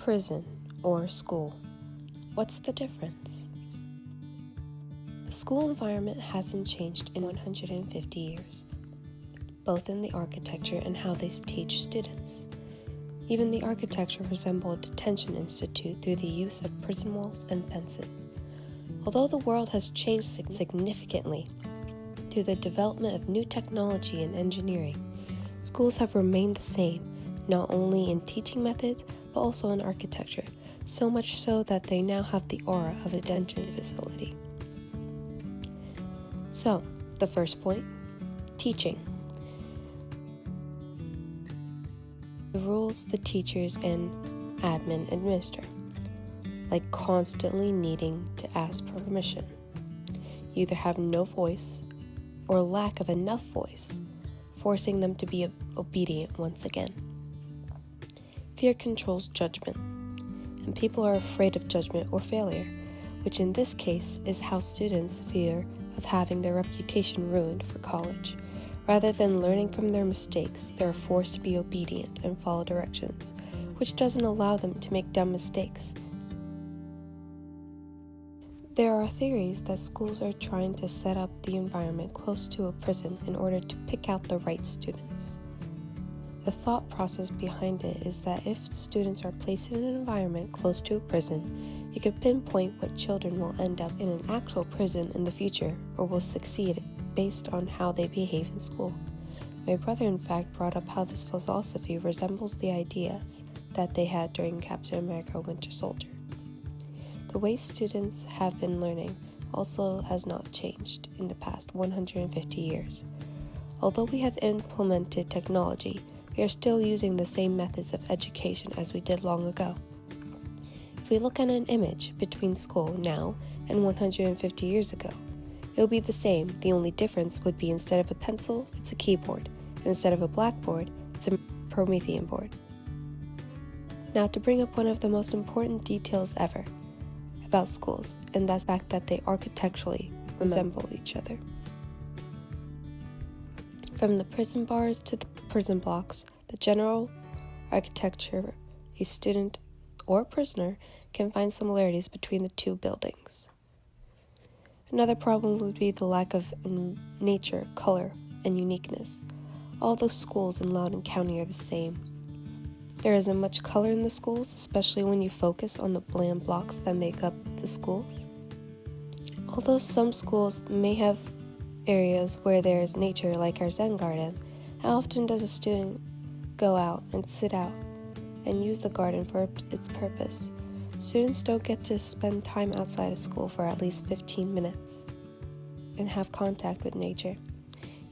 prison or school. What's the difference? The school environment hasn't changed in 150 years, both in the architecture and how they teach students. Even the architecture resembled a detention institute through the use of prison walls and fences. Although the world has changed significantly through the development of new technology and engineering, schools have remained the same, not only in teaching methods, but also in architecture, so much so that they now have the aura of a detention facility. So, the first point, teaching. The rules the teachers and admin administer, like constantly needing to ask permission. You either have no voice or lack of enough voice, forcing them to be obedient once again. Fear controls judgment, and people are afraid of judgment or failure, which in this case is how students fear of having their reputation ruined for college. Rather than learning from their mistakes, they are forced to be obedient and follow directions, which doesn't allow them to make dumb mistakes. There are theories that schools are trying to set up the environment close to a prison in order to pick out the right students. The thought process behind it is that if students are placed in an environment close to a prison, you could pinpoint what children will end up in an actual prison in the future or will succeed based on how they behave in school. My brother in fact brought up how this philosophy resembles the ideas that they had during Captain America Winter Soldier. The way students have been learning also has not changed in the past 150 years. Although we have implemented technology, we are still using the same methods of education as we did long ago. If we look at an image between school now and 150 years ago, it will be the same. The only difference would be instead of a pencil, it's a keyboard, and instead of a blackboard, it's a Promethean board. Now to bring up one of the most important details ever about schools, and that's the fact that they architecturally resemble each other. From the prison bars to the prison blocks, the general architecture, a student or prisoner can find similarities between the two buildings. Another problem would be the lack of nature, color, and uniqueness. All those schools in Loudoun County are the same. There isn't much color in the schools, especially when you focus on the bland blocks that make up the schools. Although some schools may have areas where there is nature, like our Zen garden, how often does a student go out and sit out and use the garden for its purpose? Students don't get to spend time outside of school for at least 15 minutes and have contact with nature,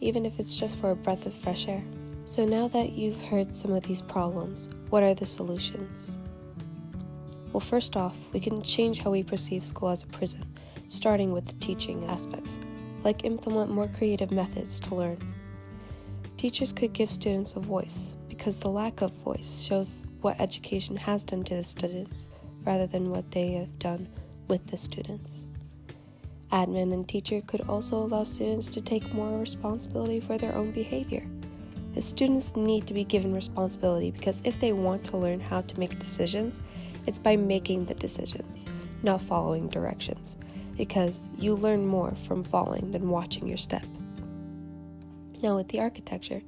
even if it's just for a breath of fresh air. So now that you've heard some of these problems, what are the solutions? Well, first off, we can change how we perceive school as a prison, starting with the teaching aspects, like implement more creative methods to learn. Teachers could give students a voice, because the lack of voice shows what education has done to the students, rather than what they have done with the students. Admin and teacher could also allow students to take more responsibility for their own behavior. The students need to be given responsibility because if they want to learn how to make decisions, it's by making the decisions, not following directions, because you learn more from following than watching your step. Now with the architecture,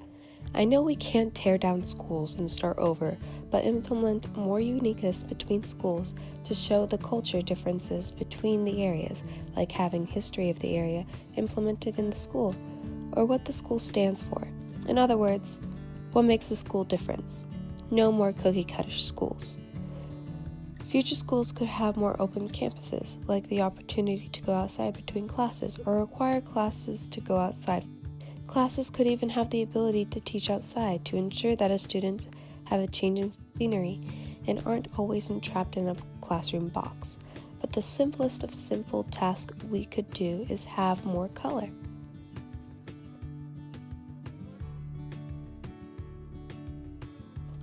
I know we can't tear down schools and start over, but implement more uniqueness between schools to show the culture differences between the areas, like having history of the area implemented in the school, or what the school stands for. In other words, what makes a school different? No more cookie-cutter schools. Future schools could have more open campuses, like the opportunity to go outside between classes or require classes to go outside. Classes could even have the ability to teach outside to ensure that students have a change in scenery and aren't always entrapped in a classroom box. But the simplest of simple tasks we could do is have more color.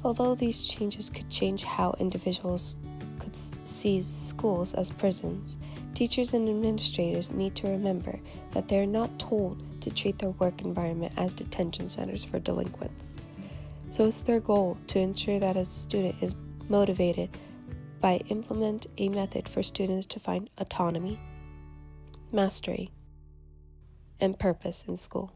Although these changes could change how individuals could see schools as prisons, teachers and administrators need to remember that they are not told to treat their work environment as detention centers for delinquents. So it's their goal to ensure that a student is motivated by implement a method for students to find autonomy, mastery, and purpose in school.